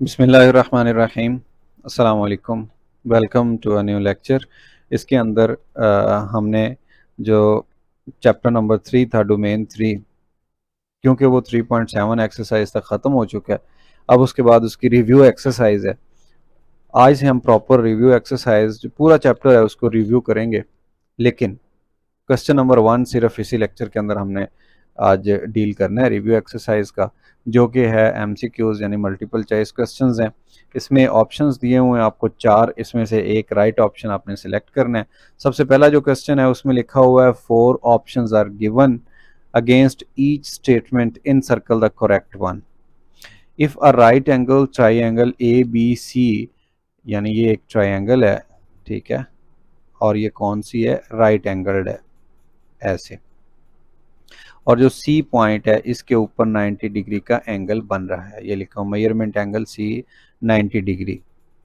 बिस्मिल्लाहिर्रहमानिर्रहीम। अस्सलाम वालेकुम। Welcome to a new lecture. इसके अंदर हमने जो चैप्टर नंबर 3 था, डोमेन 3, क्योंकि वो 3.7 एक्सरसाइज तक ख़त्म हो चुका है, अब उसके बाद उसकी रिव्यू एक्सरसाइज है। आज से हम प्रॉपर रिव्यू एक्सरसाइज जो पूरा चैप्टर है उसको रिव्यू करेंगे, लेकिन क्वेश्चन नंबर 1 सिर्फ इसी लेक्चर के अंदर हमने आज डील करना है, रिव्यू एक्सरसाइज का, जो कि है एमसीक्यूज यानी मल्टीपल चॉइस क्वेश्चंस हैं। इसमें ऑप्शंस दिए हुए हैं आपको 4, इसमें से एक राइट ऑप्शन आपने सिलेक्ट करना है। सबसे पहला जो क्वेश्चन है उसमें लिखा हुआ है 4 options are given against each statement in circle the correct one. If a right angle triangle A B C, यानी ये एक ट्राइंगल है, ठीक है, और ये कौन सी है, राइट एंगल्ड है ऐसे, और जो सी पॉइंट है इसके ऊपर 90 डिग्री का एंगल बन रहा है, ये लिखा measurement angle C 90 degree.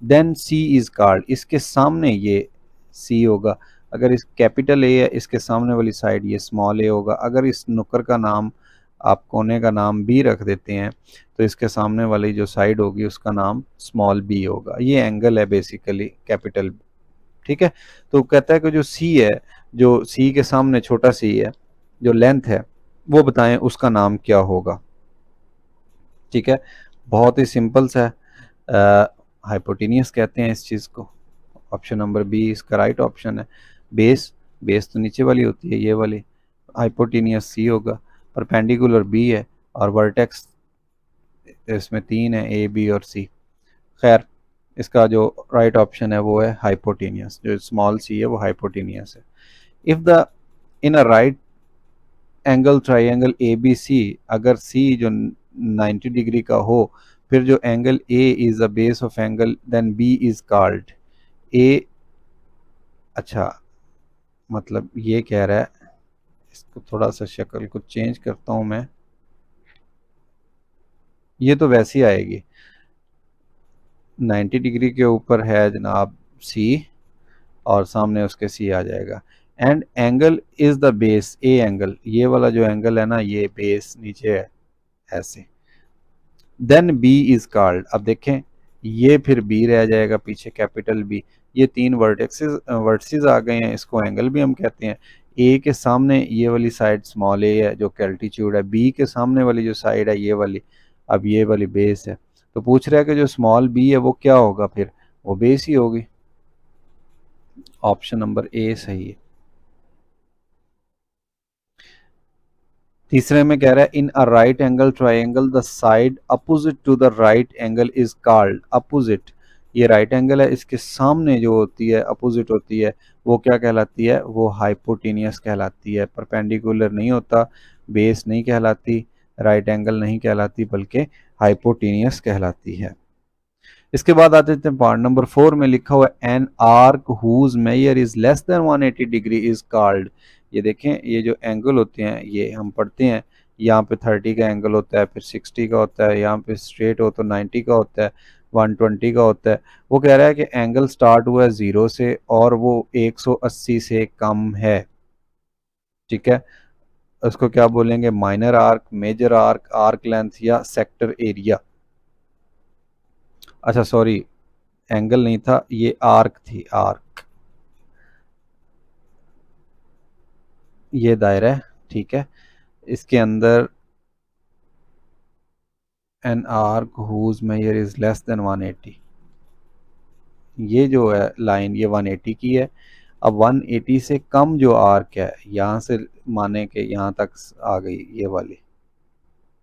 Then C is called, इसके सामने ये सी होगा, अगर इस कैपिटल ए है इसके सामने वाली साइड ये स्मॉल ए होगा। अगर इस नुक्कर का नाम, आप कोने का नाम बी रख देते हैं, तो इसके सामने वाली जो साइड होगी उसका नाम स्मॉल बी होगा। ये एंगल है बेसिकली कैपिटल, ठीक है। तो कहता है कि जो सी है, जो सी के सामने छोटा सी है, जो लेंथ है वो बताएं उसका नाम क्या होगा, ठीक है। बहुत ही सिंपल सा है, हाइपोटेनियस कहते हैं इस चीज़ को। ऑप्शन नंबर बी इसका राइट ऑप्शन है। बेस, बेस तो नीचे वाली होती है ये वाली, हाइपोटेनियस सी होगा। परपेंडिकुलर बी है, और वर्टेक्स इसमें 3 है, ए बी और सी। खैर, इसका जो राइट ऑप्शन है वो है हाइपोटेनियस, जो स्मॉल सी है वो हाइपोटेनियस है। If the in a right angle triangle A B C, अगर सी जो 90 डिग्री का हो, फिर जो angle A is the base of angle, then B is called A. अच्छा, मतलब ये कह रहा है, इसको थोड़ा सा शक्ल को चेंज करता हूं मैं, ये तो वैसी आएगी, 90 डिग्री के ऊपर है जनाब सी, और सामने उसके सी आ जाएगा। And angle is the base, A angle, ये वाला जो एंगल है ना, ये बेस नीचे है ऐसे। देन बी इज कॉल्ड, अब देखें ये फिर बी रह जाएगा पीछे, कैपिटल बी। ये 3 वर्टेक्सेस वर्टिसेस आ गए हैं, इसको एंगल भी हम कहते हैं। ए के सामने ये वाली साइड स्मॉल ए है जो कैल्टीट्यूड है, बी के सामने वाली जो साइड है ये वाली, अब ये वाली बेस है। तो पूछ रहा है कि जो स्मॉल बी है वो क्या होगा, फिर वो बेस ही होगी। ऑप्शन नंबर ए सही है। तीसरे में कह रहा है in a right angle triangle the side opposite to the right angle is called, opposite, ये राइट एंगल है, इसके सामने जो होती है अपोजिट होती है वो क्या कहलाती है, वो हाइपोटेनियस कहलाती है। परपेंडिकुलर नहीं होता, बेस नहीं कहलाती, राइट एंगल नहीं कहलाती, बल्कि हाइपोटेनियस कहलाती है। इसके बाद आते थे पार्ट नंबर 4 में लिखा हुआ an arc whose measure is less than 180 degree is called. ये देखें, ये जो एंगल होते हैं ये हम पढ़ते हैं, यहाँ पे 30 का एंगल होता है, फिर 60 का होता है, यहाँ पे स्ट्रेट हो तो 90 का होता है, 120 का होता है। वो कह रहा है कि एंगल स्टार्ट हुआ है 0 से और वो 180 से कम है, ठीक है। उसको क्या बोलेंगे, minor arc, major arc, arc length या सेक्टर एरिया। अच्छा सॉरी, एंगल नहीं था, ये आर्क थी, आर्क, ये दायरा है, ठीक है। इसके अंदर an arc whose measure is less than 180, ये जो है लाइन ये 180 की है। अब 180 से कम जो आर्क है, यहाँ से माने के यहाँ तक आ गई ये वाली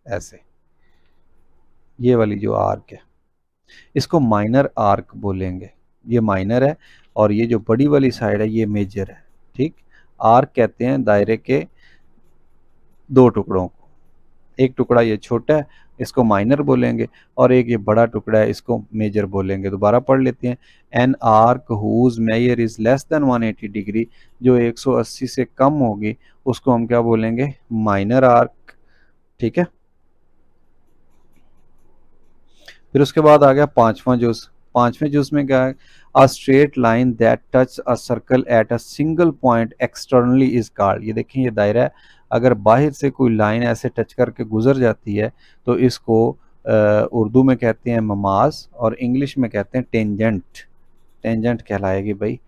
ऐसे, ये वाली जो आर्क है इसको माइनर आर्क बोलेंगे। ये माइनर है, और ये जो बड़ी वाली साइड है ये मेजर है, ठीक। आर्क कहते हैं दायरे के 2 टुकड़ों को, एक टुकड़ा ये छोटा है इसको माइनर बोलेंगे, और एक ये बड़ा टुकड़ा है इसको मेजर बोलेंगे। दोबारा पढ़ लेते हैं, an arc whose measure is less than 180 degree, जो 180 से कम होगी उसको हम क्या बोलेंगे, माइनर आर्क, ठीक है। फिर उसके बाद आ गया पांचवा जूस। पांचवें जूस में क्या है, a straight line that touch a circle at a single point externally is called. ये देखें ये दायरा है, अगर बाहर से कोई लाइन ऐसे टच करके गुजर जाती है तो इसको उर्दू में कहते हैं ममाज और इंग्लिश में कहते हैं टेंजेंट। टेंजेंट कहलाएगी भाई,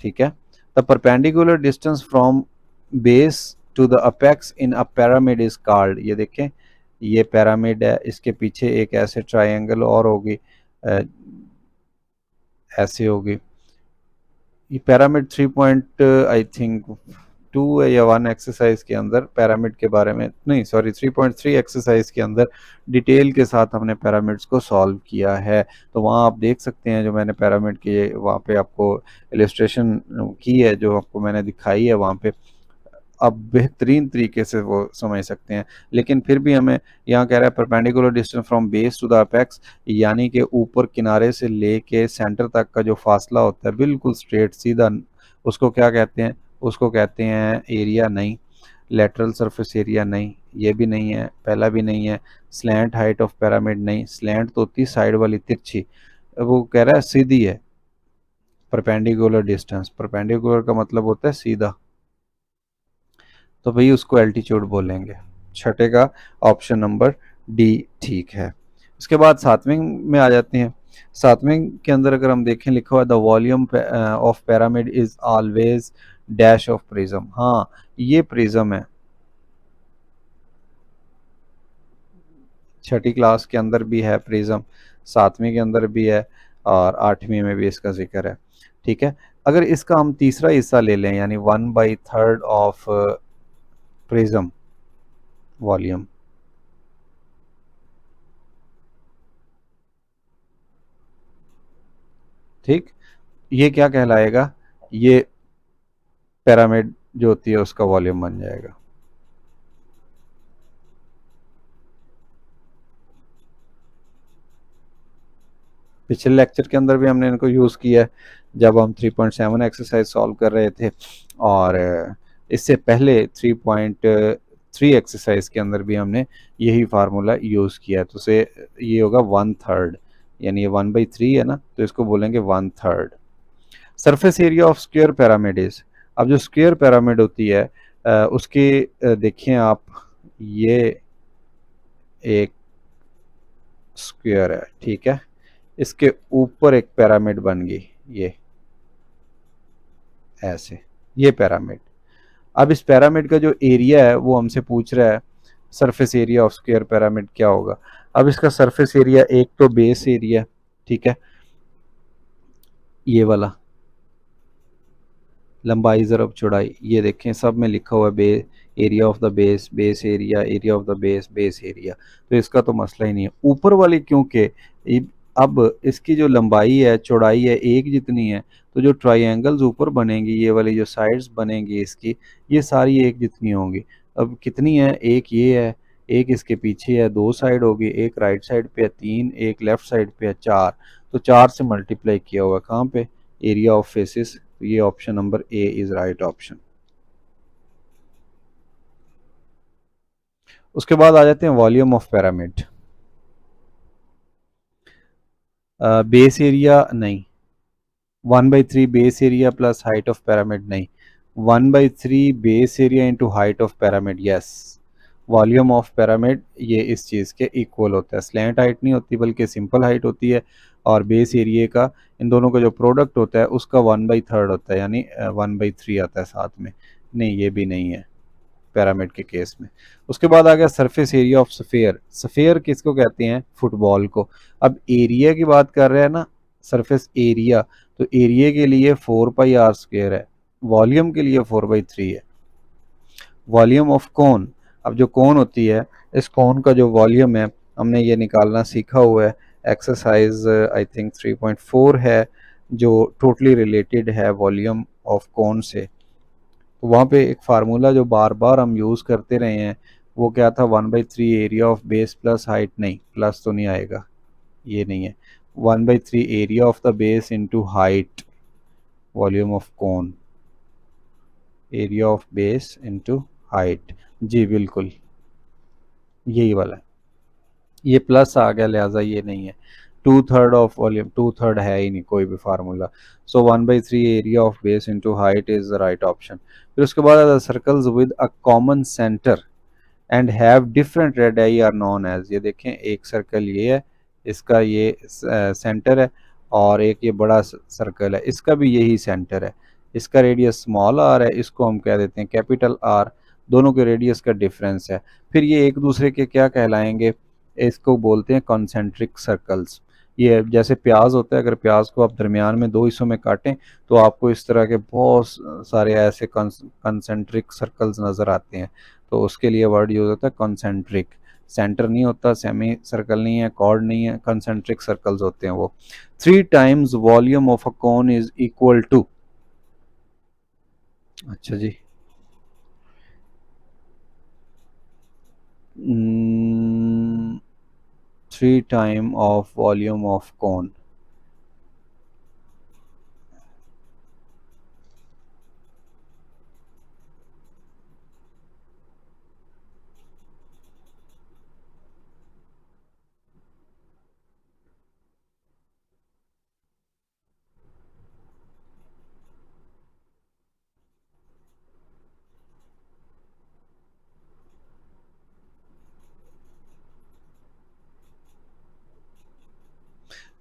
ठीक है। The perpendicular distance from base to the apex in a pyramid is called, ये देखें ये पिरामिड है, इसके पीछे एक ऐसे ट्रायंगल और होगी, ऐसे होगी। ये पिरामिड 3 पॉइंट आई थिंक 2 या 1 एक्सरसाइज के अंदर पिरामिड के बारे में, नहीं सॉरी 3.3 एक्सरसाइज के अंदर डिटेल के साथ हमने पिरामिड्स को सॉल्व किया है। तो वहाँ आप देख सकते हैं जो मैंने पिरामिड के वहाँ पे आपको इलिस्ट्रेशन की है, जो आपको मैंने दिखाई है वहाँ पे, आप बेहतरीन तरीके से वो समझ सकते हैं। लेकिन फिर भी हमें यहाँ कह रहा है perpendicular distance from base to the apex, यानी कि ऊपर किनारे से लेके सेंटर तक का जो फासला होता है बिल्कुल स्ट्रेट सीधा, उसको क्या कहते हैं, उसको कहते हैं एरिया। नहीं, लेटरल सरफेस एरिया नहीं, ये भी नहीं है, पहला भी नहीं है। स्लैंट हाइट ऑफ पिरामिड नहीं, स्लैंट तो होती साइड वाली तिरछी, वो कह रहा है सीधी है। परपेंडिकुलर डिस्टेंस, परपेंडिकुलर का मतलब होता है सीधा, तो भाई उसको एल्टीट्यूड बोलेंगे। छठे का ऑप्शन नंबर डी ठीक है। उसके बाद सातवें में आ जाते हैं। सातवें के अंदर अगर हम देखें, लिखा हुआ है the volume of pyramid is always dash of prism. हाँ, ये प्रिज्म है, छठी क्लास के अंदर भी है प्रिज्म, सातवीं के अंदर भी है और आठवीं में भी इसका जिक्र है, ठीक है। अगर इसका हम तीसरा हिस्सा ले लें, यानी 1/3 ऑफ प्रिज्म वॉल्यूम, ठीक, ये क्या कहलाएगा, ये पिरामिड जो होती है उसका वॉल्यूम बन जाएगा। पिछले लेक्चर के अंदर भी हमने इनको यूज़ किया है जब हम 3.7 एक्सरसाइज सॉल्व कर रहे थे, और इससे पहले 3.3 एक्सरसाइज के अंदर भी हमने यही फार्मूला यूज़ किया है। तो से ये होगा 1/3, यानी ये 1/3 है ना, तो इसको बोलेंगे 1/3। Surface area of square pyramid is, अब जो स्क्वायर पिरामिड होती है उसके देखिए आप, ये एक स्क्वायर है, ठीक है, इसके ऊपर एक पिरामिड बन गई, ये ऐसे, ये पिरामिड। अब इस पिरामिड का जो एरिया है वो हमसे पूछ रहा है surface area of square pyramid क्या होगा। अब इसका सरफेस एरिया एक तो बेस एरिया, ठीक है, ये वाला, लंबाई ज़रब चौड़ाई, ये देखें सब में लिखा हुआ है बे area of the base, base area, area of the base, base area, तो इसका तो मसला ही नहीं है। ऊपर वाली क्योंकि अब इसकी जो लंबाई है चौड़ाई है एक जितनी है, तो जो ट्राइंगल्स ऊपर बनेंगी, ये वाली जो साइड्स बनेंगी इसकी, ये सारी एक जितनी होंगी। अब कितनी है, एक ये है, एक इसके पीछे है, दो साइड होगी, एक राइट साइड पे है तीन, एक लेफ्ट साइड पे है चार, तो चार से मल्टीप्लाई किया हुआ कहाँ पे, एरिया ऑफ फेसिस। तो ये option number A is right option. उसके बाद आ जाते हैं volume of pyramid. Base area नहीं, 1/3 base area plus height of pyramid नहीं, 1/3 base area into height of pyramid, yes. Volume of pyramid ये इस चीज़ के इक्वल होता है, स्लैंट हाइट नहीं होती बल्कि सिंपल हाइट होती है, और बेस एरिया का इन दोनों का जो प्रोडक्ट होता है उसका 1/3 होता है, यानी 1/3 आता है साथ में। नहीं, ये भी नहीं है पिरामिड के केस में। उसके बाद आ गया surface area of sphere. Sphere किसको कहते हैं, फुटबॉल को। अब एरिया की बात कर रहे हैं ना, सरफेस एरिया, तो एरिया के लिए 4πr² है, वॉल्यूम के लिए 4/3 है। वॉल्यूम ऑफ कोन, अब जो कोन होती है, इस कोन का जो वॉल्यूम है हमने ये निकालना सीखा हुआ है, एक्सरसाइज आई थिंक 3.4 है, जो टोटली रिलेटेड है वॉल्यूम ऑफ कोन से। तो वहाँ पे एक फार्मूला जो बार बार हम यूज़ करते रहे हैं, वो क्या था, 1/3 area of base plus height, नहीं प्लस तो नहीं आएगा, ये नहीं है, 1/3 area of the base into height, volume of cone, area of base into height, जी बिल्कुल यही वाला है, ये प्लस आ गया लिहाजा ये नहीं है। 2/3 ऑफ वॉल्यूम, 2/3 है ही नहीं कोई भी formula, so 1/3 area of base into height is the right option. फिर उसके बाद circles with a common centre and have different radii are known as, ये देखें एक सर्कल ये है, इसका ये सेंटर है, और एक ये बड़ा सर्कल है, इसका भी यही सेंटर है, इसका रेडियस स्मॉल आर है, इसको हम कह देते हैं कैपिटल आर, दोनों के रेडियस का डिफरेंस है। फिर ये एक दूसरे के क्या कहलाएंगे, इसको बोलते हैं कॉन्सेंट्रिक सर्कल्स। ये जैसे प्याज होता है, अगर प्याज को आप दरमियान में दो हिस्सों में काटें तो आपको इस तरह के बहुत सारे ऐसे कॉन्सेंट्रिक सर्कल्स नज़र आते हैं, तो उसके लिए वर्ड यूज होता है कॉन्सेंट्रिक। सेंटर नहीं होता, सेमी सर्कल नहीं है, कॉर्ड नहीं है, कॉन्सेंट्रिक सर्कल्स होते हैं वो। 3 times volume of a cone is equal to, अच्छा जी, 3 times ऑफ volume of cone.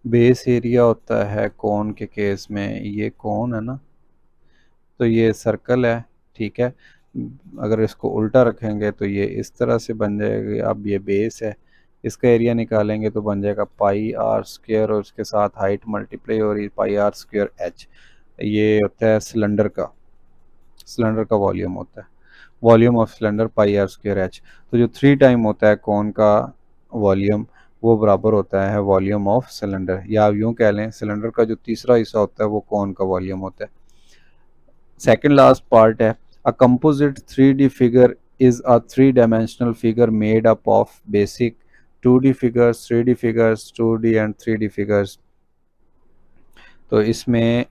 Base area होता है कोन के केस में, ये कोन है ना, तो ये सर्कल है, ठीक है। अगर इसको उल्टा रखेंगे तो ये इस तरह से बन जाएगा, अब ये बेस है, इसका एरिया निकालेंगे तो बन जाएगा पाई आर स्क्वायर, और उसके साथ हाइट मल्टीप्लाई हो रही पाई आर स्क्वायर एच। ये होता है सिलेंडर का, सिलेंडर का वॉल्यूम होता है, volume of cylinder pi R square H. तो जो 3 टाइम होता है कौन का वॉल्यूम, वो बराबर होता है वॉल्यूम ऑफ सिलेंडर, या आप यूँ कह लें सिलेंडर का जो तीसरा हिस्सा होता है वो कौन का वॉल्यूम होता है। सेकेंड लास्ट पार्ट है, a composite 3D figure is a 3 dimensional figure made up of basic 2D figures, 3D figures, 2D and 3D figures। तो इसमें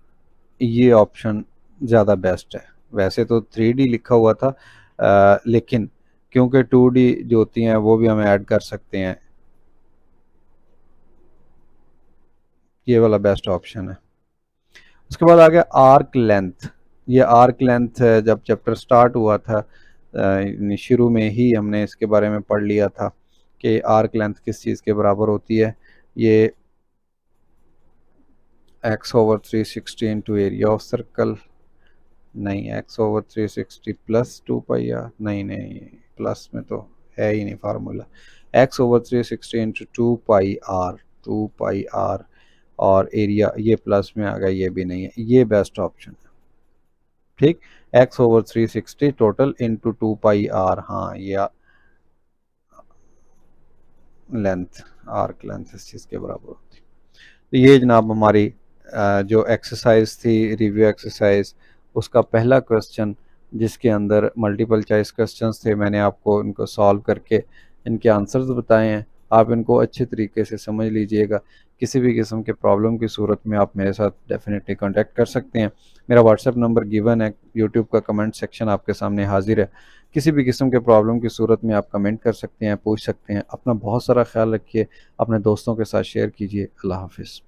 ये ऑप्शन ज़्यादा बेस्ट है। वैसे तो 3D लिखा हुआ था, लेकिन क्योंकि 2D जो होती हैं वो भी हम ऐड कर सकते हैं, ये वाला बेस्ट ऑप्शन है। उसके बाद आ गया आर्क लेंथ। ये आर्क लेंथ जब चैप्टर स्टार्ट हुआ था, शुरू में ही हमने इसके बारे में पढ़ लिया था कि आर्क लेंथ किस चीज़ के बराबर होती है। ये x/360 into area of circle, नहीं x/360 प्लस 2 पाई आर, नहीं नहीं, प्लस में तो है ही नहीं formula, x/360 into 2 pi R, 2 pi R, और एरिया ये प्लस में आ गया, ये भी नहीं है, ये बेस्ट ऑप्शन है, ठीक। x/360 total into 2 pi are, हाँ ये लेंथ, आर्क लेंथ इस चीज़ के बराबर होती है। तो ये जनाब हमारी जो एक्सरसाइज थी, रिव्यू एक्सरसाइज, उसका पहला क्वेश्चन, जिसके अंदर मल्टीपल चॉइस क्वेश्चंस थे, मैंने आपको इनको सॉल्व करके इनके आंसर्स बताए हैं। आप इनको अच्छे तरीके से समझ लीजिएगा। किसी भी किस्म के प्रॉब्लम की सूरत में आप मेरे साथ डेफिनेटली कांटेक्ट कर सकते हैं। मेरा व्हाट्सएप नंबर गिवन है, यूट्यूब का कमेंट सेक्शन आपके सामने हाजिर है। किसी भी किस्म के प्रॉब्लम की सूरत में आप कमेंट कर सकते हैं, पूछ सकते हैं। अपना बहुत सारा ख्याल रखिए, अपने दोस्तों के साथ शेयर कीजिए। अल्लाह हाफिज़।